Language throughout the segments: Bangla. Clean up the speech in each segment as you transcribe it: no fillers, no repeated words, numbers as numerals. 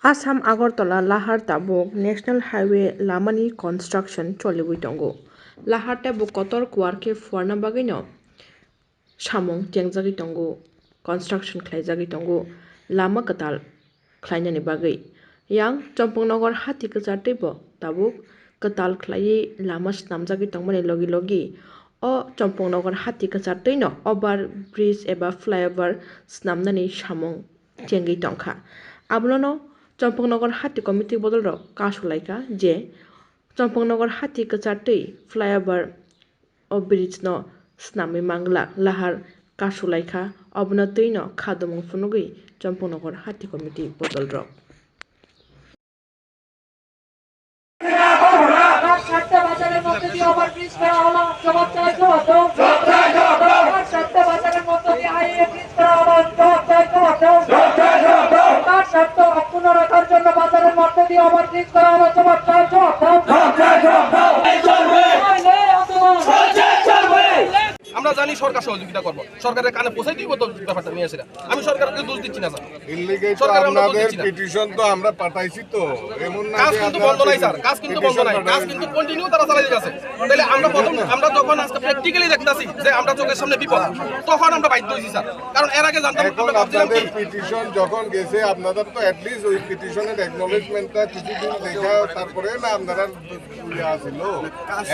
आसाम आगरतला लाहार ताबुक नेशनल हाईवे लामानि कन्स्ट्राक्शन चलिबोय दंगो। लाहार ताबुक कतर कुवारखे फुवारना बागैनो सामुं तेंजागै दंगो कन्स्ट्राक्शन खालायजागै दंगो लामा कताल खालायनायनि बागै yang चम्पकनगर हाथि कचारतैबो ताबुक कताल खालायै लामा स्नामजागै दंमोन लगी लगी अ चम्पकनगर हाथि कचारतैनो ओभार ब्रिज एबा फ्लाईओभार स्नामनानै सामुं तेंगै दंखा आबलोनो चम्पकनगर हाथि कमिटि बदल कासुलायका जे चम्पकनगर हाथि कचारतै फ्लाईओभार अ ब्रिज न स्नामै मांगला लाहार कासुलायका अबनो तैनो खादुमुं फुनुगै चम्पकनगर हाथि कमिटि बदल আমরা জানি সরকার সহযোগিতা করবো সরকারের কানে পৌঁছাই দিব তো ব্যাপারটা নিয়ে আসে আমি সরকারকে দোষ দিচ্ছি না স্যার আপনাদের পিটিশন তো আমরা পাঠাইছি তো এমন না কাজ কিন্তু বন্ধ নাই স্যার কাজ কিন্তু বন্ধ নাই কাজ কিন্তু কন্টিনিউ তারা চালিয়ে যাচ্ছে তাহলে আমরা যখন আজকে প্র্যাকটিক্যালি দেখতাছি যে আমরা চোখের সামনে বিপদ তখন আমরা বাধ্য হইছি স্যার কারণ এর আগে জানতাম আপনাদের পিটিশন যখন গেছে আপনাদের তো অ্যাট লিস্ট ওই পিটিশনের অ্যাকনলেজমেন্টটা কিছুদিন দেখা তারপরে না আপনারা আসিল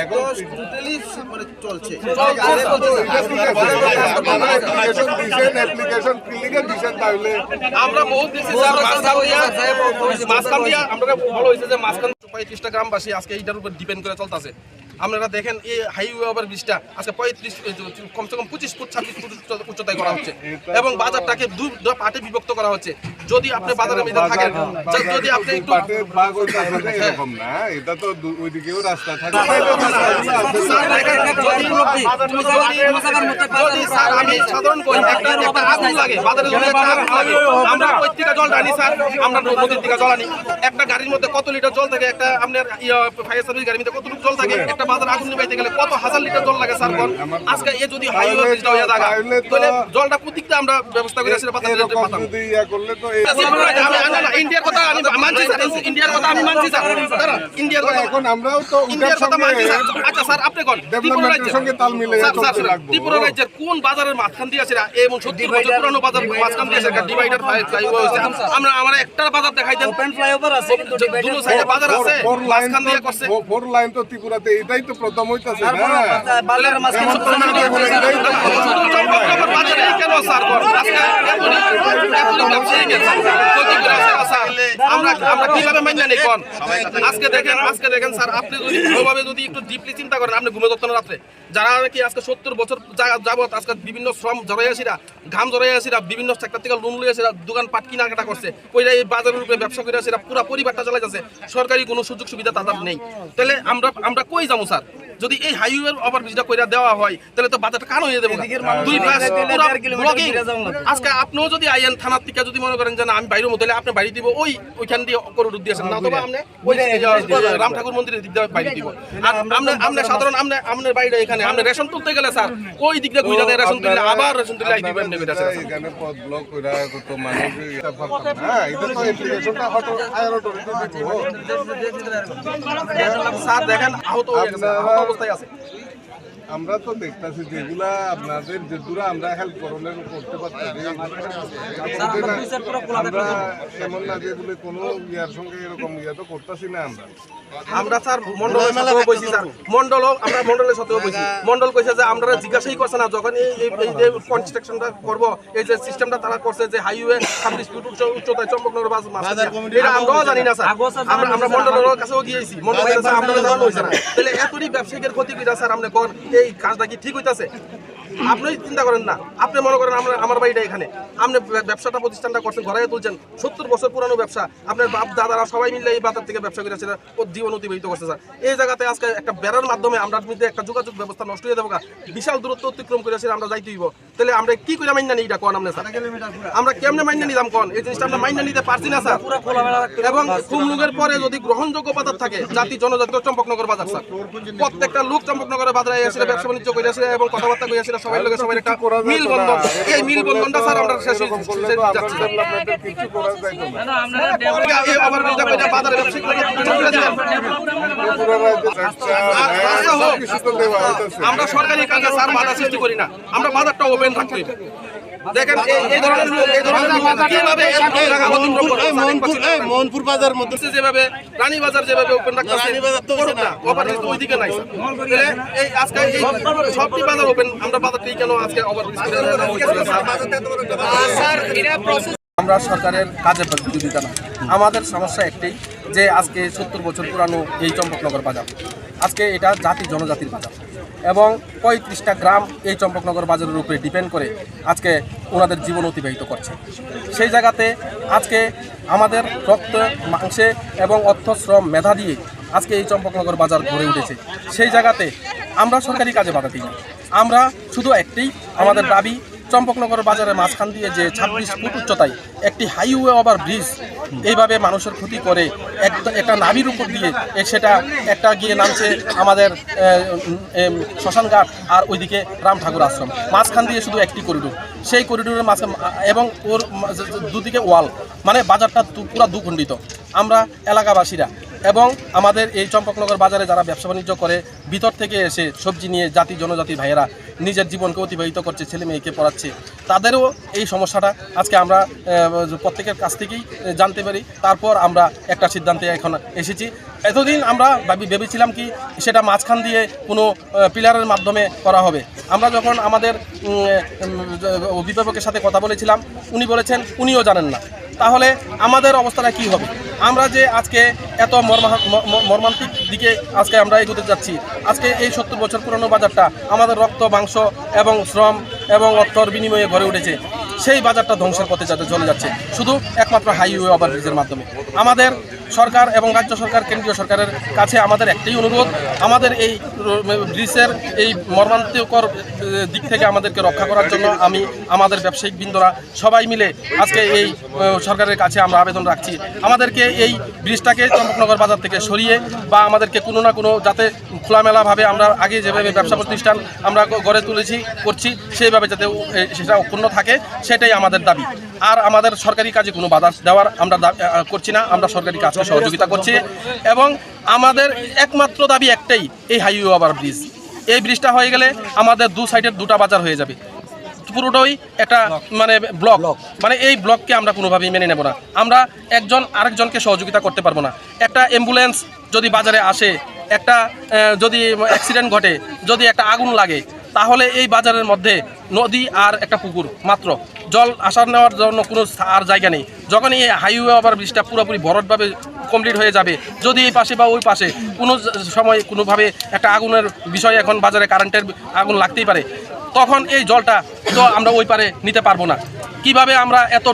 এখন টোটালি মানে চলছে আমরা বহুত বেশি মাঝখান দিয়া আমরা ভালো হয়েছে যে মাঝখান 35টা গ্রামবাসী আজকে এইটার উপর ডিপেন্ড করে চলতেছে আপনারা দেখেন এই হাইওয়ে ওভার ব্রিজটা আজকে 35 কমসে কম 25 ফুট 26 ফুট উচ্চতায় করা হচ্ছে এবং বাজারটাকে দুই পার্টে বিভক্ত করা হচ্ছে যদি আপনি বাজারের মধ্যে থাকেন যদি আপনি একটু ভাগ হইতে এরকম না এটা তো ওইদিকেও রাস্তা থাকে আমি সাধারণ কই একটা আগুন লাগে বাজারে যদি একটা আগুন লাগে আমরা কই থেকে জল আনি স্যার আমরা নদীর থেকে জল আনি একটা গাড়ির মধ্যে কত লিটার জল থাকে একটা আপনার ফায়ার সার্ভিস গাড়ির মধ্যে কতটুকু জল থাকে একটা বাজার আগুন নিভাইতে গেলে কত হাজার লিটার জল লাগে স্যার কোন আজকে এ যদি হাইওয়ে ব্রিজটা হয়ে জায়গা তাহলে জলটা প্রত্যেকটা আমরা ব্যবস্থা করে আসলে পাতা দিতে পারতাম যদি ইয়া করলে তো ইন্ডিয়ার কথা আমি মানছি স্যার ইন্ডিয়ার কথা আমি মানছি স্যার ইন্ডিয়ার কথা এখন আমরাও তো ইন্ডিয়ার কথা মানছি স্যার আচ্ছা স্যার আপনি কোন ডেভেলপমেন্টের সঙ্গে তাল মিলে চলতে লাগবে ত্রিপুরা রাজ্যের কোন বাজারের মাঝখান দিয়ে আছে এমন 70 বছর পুরনো বাজার মাঝখান দিয়ে আছে ডিভাইডার ফ্লাইওভার হইছে আমরা একটা বাজার দেখাই দেন ওপেন ফ্লাইওভার আছে কিন্তু দুটো সাইডে বাজার আছে মাঝখান দিয়ে করছে ফোর লাইন তো ত্রিপুরাতে এটাই তো প্রথম হইতাছে না বাজারের মাঝখান বাজারে কেন স্যার আমরা কিভাবে মাইনা নেই কোন আজকে দেখেন স্যার আপনি যদি ভালোভাবে যদি একটু ডিপলি চিন্তা করেন আপনি ঘুমে যেতেন রাত্রে যারা নাকি আজকে 70 বছর যাবত আজকে বিভিন্ন শ্রম জড়াইয়াছিরা ঘাম জড়াইয়াছিরা বিভিন্ন সেক্টর থেকে লোন লইয়াছিরা দোকান পাট কিনাকাটা করছে কইরা এই বাজারের উপরে ব্যবসা করে আসিরা পুরো পরিবারটা চালাই যাচ্ছে সরকারি কোনো সুযোগ সুবিধা তাদের নেই তাহলে আমরা কই যাবো স্যার যদি এই হাইওয়ে ওভার ব্রিজটা কইরা দেওয়া হয় তাহলে তো বাজারটা কান হয়ে যাবে দুই পাশ আজকে আপনিও যদি আইন থানার থেকে যদি মনে করেন যে না আমি বাইরের মধ্যে আপনি বাড়ি দিব ওইখান দিয়ে করুর দিয়েছেন না অথবা আপনি ওই রাম ঠাকুর মন্দিরের দিক দিয়ে বাড়ি দিব আর আপনি সাধারণ আপনার বাইরে এখানে আপনি রেশন তুলতে গেলে স্যার ওই দিক দিয়ে ঘুরে রেশন তুললে আবার রেশন তুললে আই দিবেন নেবে এখানে পদ ব্লক কইরা কত মানুষ হ্যাঁ এটা তো অ্যাপ্লিকেশনটা হয়তো আইআর অথরিটি দিব স্যার দেখেন আহত অবস্থায় আছে আমরা তো দেখতেছি যেগুলা আপনাদের যেগুলা আমরা হেল্প করতে পারতেছি আমরা এমন না যেগুলো কোনো ইয়ার সঙ্গে এরকম ইয়া তো করতেছি না আমরা স্যার মন্ডলের সাথেও বইছি স্যার আমরা মন্ডলের সাথেও বইছি মন্ডল কইছে যে আমরা জিজ্ঞাসাই করছে না যখন এই যে কনস্ট্রাকশনটা করব এই যে সিস্টেমটা তারা করছে যে হাইওয়ে 26 ফুট উচ্চতায় চম্পকনগর বাজার এটা আমরাও জানি না স্যার আমরা মন্ডলের কাছেও গিয়েছি মন্ডলের কাছে আমরা জানানো হইছে না তাহলে এতই ব্যবসায়ীদের ক্ষতি কইরা স্যার আপনি কোন এই কাজটা কি ঠিক হইতাছে আপনি চিন্তা করেন না আপনি মনে করেন আমার বাড়িটা এখানে আপনি ব্যবসাটা প্রতিষ্ঠানটা করছেন ঘরে তুলছেন 70 বছর পুরানো ব্যবসা আপনার বাপ দাদারা সবাই মিলে এই বাজার থেকে ব্যবসা করেছে ও জীবন অতিবাহিত করছে স্যার এই জায়গাতে আজকে একটা বেড়ার মাধ্যমে আমরা মধ্যে একটা যোগাযোগ ব্যবস্থা নষ্ট হয়ে যাবো বিশাল দূরত্ব অতিক্রম করেছে আমরা যাইতে হইব তাহলে আমরা কি করে মাইনা নিই এটা কোন আপনি স্যার আমরা কেমনে মাইনা নিলাম কোন এই জিনিসটা আমরা মাইনা নিতে পারছি না স্যার এবং কুমলুগের পরে যদি গ্রহণযোগ্য বাজার থাকে জাতি জনজাতি চম্পকনগর বাজার স্যার প্রত্যেকটা লোক চম্পকনগরের বাজারে এসে ব্যবসা বাণিজ্য করে আসে এবং কথাবার্তা কই আসে সবাই লোকে সবাই একটা মিল বন্ধন এই মিল বন্ধনটা স্যার আমরা শেষ হয়ে যাচ্ছে ওভারব্রিজটা করে বাজারে ব্যবসায়িক আমরা সরকারি কাজে স্যার বাধা সৃষ্টি করি না, আমরা বাজারটা ওপেন রাখতে হবে। দেখেন এই ধরনের লোক কিভাবে মোহনপুর বাজার মধ্যে যেভাবে রানী বাজার যেভাবে ওপেন রাখতেছে ওভারব্রিজ তো ওইদিকে নাই স্যার। এই আজকে এই সবটি বাজার ওপেন, আমরা বাজারটি কেন আজকে ওভারব্রিজ করে আমরা সরকারের কাজের বিরোধিতা না। আমাদের সমস্যা একটাই যে আজকে 70 বছর পুরানো এই চম্পকনগর বাজার, আজকে এটা জাতি জনজাতির বাজার এবং 35টা গ্রাম এই চম্পকনগর বাজারের উপরে ডিপেন্ড করে আজকে ওনাদের জীবন অতিবাহিত করছে। সেই জায়গাতে আজকে আমাদের রক্ত মাংসে এবং অর্থ শ্রম মেধা দিয়ে আজকে এই চম্পকনগর বাজার গড়ে উঠেছে। সেই জায়গাতে আমরা সরকারি কাজে বাধা দিই না, আমরা শুধু একটি আমাদের দাবি চম্পকনগর বাজারের মাঝখান দিয়ে যে 26 ফুট উচ্চতায় একটি হাইওয়ে ওভার ব্রিজ এইভাবে মানুষের ক্ষতি করে একটা নাবির উপর দিয়ে সেটা একটা গিয়ে নামছে আমাদের শ্মশানঘাট আর ওইদিকে রাম ঠাকুর আশ্রম, মাঝখান দিয়ে শুধু একটি করিডোর, সেই করিডোরের মাঝে এবং ওর দুদিকে ওয়াল, মানে বাজারটা পুরো দুখণ্ডিত। আমরা এলাকাবাসীরা এবং আমাদের এই চম্পকনগর বাজারে যারা ব্যবসা বাণিজ্য করে ভিতর থেকে এসে সবজি নিয়ে জাতি জনজাতি ভাইয়েরা নিজের জীবনকে অতিবাহিত করছে, ছেলে মেয়েকে পড়াচ্ছে, তাদেরও এই সমস্যাটা আজকে আমরা প্রত্যেকের কাছ থেকেই জানতে পারি। তারপর আমরা একটা সিদ্ধান্তে এখন এসেছি। এতদিন আমরা ভেবেছিলাম কি সেটা মাঝখান দিয়ে কোনো পিলারের মাধ্যমে করা হবে। আমরা যখন আমাদের অভিভাবকের সাথে কথা বলেছিলাম, উনি বলেছেন উনিও জানেন না। তাহলে আমাদের অবস্থাটা কি হবে? আমরা যে আজকে এত মর্মান্তিক দিকে আজকে আমরা এগোতে যাচ্ছি, আজকে এই 70 বছর পুরনো বাজারটা আমাদের রক্ত মাংস এবং শ্রম এবং অর্থর বিনিময়ে গড়ে উঠেছে, সেই বাজারটা ধ্বংসের পথে চলে যাচ্ছে শুধু একমাত্র হাইওয়ে ওভারব্রিজের মাধ্যমে। আমাদের সরকার এবং রাজ্য সরকার কেন্দ্রীয় সরকারের কাছে আমাদের একটাই অনুরোধ, আমাদের এই ব্রিজের এই মর্মান্তিকর দিক থেকে আমাদেরকে রক্ষা করার জন্য আমি আমাদের ব্যবসায়িক বৃন্দরা সবাই মিলে আজকে এই সরকারের কাছে আমরা আবেদন রাখছি, আমাদেরকে এই ব্রিজটাকে চম্পকনগর বাজার থেকে সরিয়ে বা আমাদেরকে কোনো না কোনো যাতে খোলামেলাভাবে আমরা আগে যেভাবে ব্যবসা প্রতিষ্ঠান আমরা গড়ে করছি সেইভাবে যাতে সেটা অক্ষুণ্ণ থাকে, সেটাই আমাদের দাবি। আর আমাদের সরকারি কাজে কোনো বাধা দেওয়ার আমরা করছি না, আমরা সরকারি কাজকে সহযোগিতা করছি এবং আমাদের একমাত্র দাবি একটাই, এই হাইওয়ে ওভার ব্রিজ। এই ব্রিজটা হয়ে গেলে আমাদের দু সাইডের দুটা বাজার হয়ে যাবে, পুরোটাই একটা মানে ব্লক, মানে এই ব্লককে আমরা কোনোভাবেই মেনে নেব না। আমরা একজন আরেকজনকে সহযোগিতা করতে পারবো না। একটা অ্যাম্বুলেন্স যদি বাজারে আসে, একটা যদি অ্যাক্সিডেন্ট ঘটে, যদি একটা আগুন লাগে, তাহলে এই বাজারের মধ্যে নদী আর একটা পুকুর মাত্র, জল আসার নেওয়ার জন্য কোনো আর জায়গা নেই। যখন এই হাইওয়ে ওভার ব্রিজটা পুরোপুরি ভরটভাবে কমপ্লিট হয়ে যাবে, যদি এই পাশে বা ওই পাশে কোনো সময় কোনোভাবে একটা আগুনের বিষয়, এখন বাজারে কারেন্টের আগুন লাগতেই পারে, তখন এই জলটা তো আমরা ওই পারে নিতে পারবো না। কিভাবে আমরা এত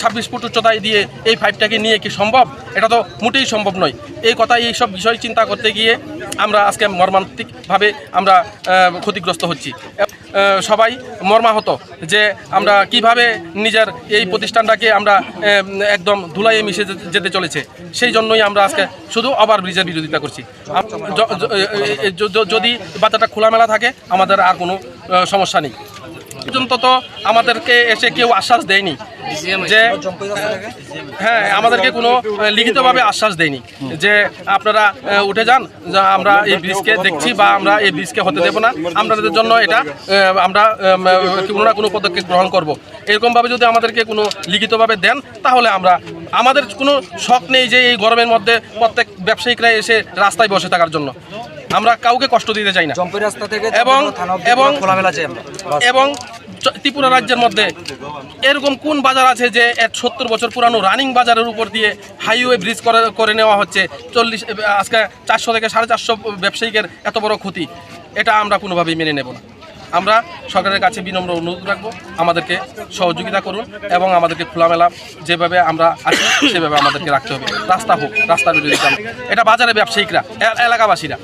26 ফুট উচ্চতায় দিয়ে এই পাইপটাকে নিয়ে কি সম্ভব? এটা তো মোটেই সম্ভব নয়। এই সব বিষয় চিন্তা করতে গিয়ে আমরা আজকে মর্মান্তিকভাবে আমরা ক্ষতিগ্রস্ত হচ্ছি। সবাই মর্মাহত যে আমরা কিভাবে নিজের এই প্রতিষ্ঠানটাকে আমরা একদম ধুলাইয়ে মিশে যেতে চলেছে, সেই জন্যই আমরা আজকে শুধু ওভারব্রিজের বিরোধিতা করছি। যদি বাজারটা খোলামেলা থাকে আমাদের আর কোনো সমস্যা নেই। পর্যন্ত তো আমাদেরকে এসে কেউ আশ্বাস দেয়নি যে, হ্যাঁ, আমাদেরকে কোনো লিখিতভাবে আশ্বাস দেয়নি যে আপনারা উঠে যান, আমরা এই ব্রিজকে দেখছি বা আমরা এই ব্রিজকে হতে দেব না, আপনাদের জন্য এটা আমরা কোনো না কোনো পদক্ষেপ গ্রহণ করব। এরকমভাবে যদি আমাদেরকে কোনো লিখিতভাবে দেন তাহলে আমাদের কোনো শখ নেই যে এই গরমের মধ্যে প্রত্যেক ব্যবসায়িকরা এসে রাস্তায় বসে থাকার জন্য। আমরা কাউকে কষ্ট দিতে চাই না এবং ত্রিপুরা রাজ্যের মধ্যে এরকম কোন বাজার আছে যে 70 বছর পুরানো রানিং বাজারের উপর দিয়ে হাইওয়ে ব্রিজ করে নেওয়া হচ্ছে? 40 আজকে 400 থেকে 450 ব্যবসায়িকের এত বড় ক্ষতি, এটা আমরা কোনোভাবেই মেনে নেব না। আমরা সরকারের কাছে বিনম্র অনুরোধ রাখবো, আমাদেরকে সহযোগিতা করুন এবং আমাদেরকে খোলামেলা যেভাবে আমরা আছি সেভাবে আমাদেরকে রাখতে হবে। রাস্তা হোক, রাস্তার বিরোধিতা, এটা বাজারে ব্যবসায়িকরা, এলাকাবাসীরা।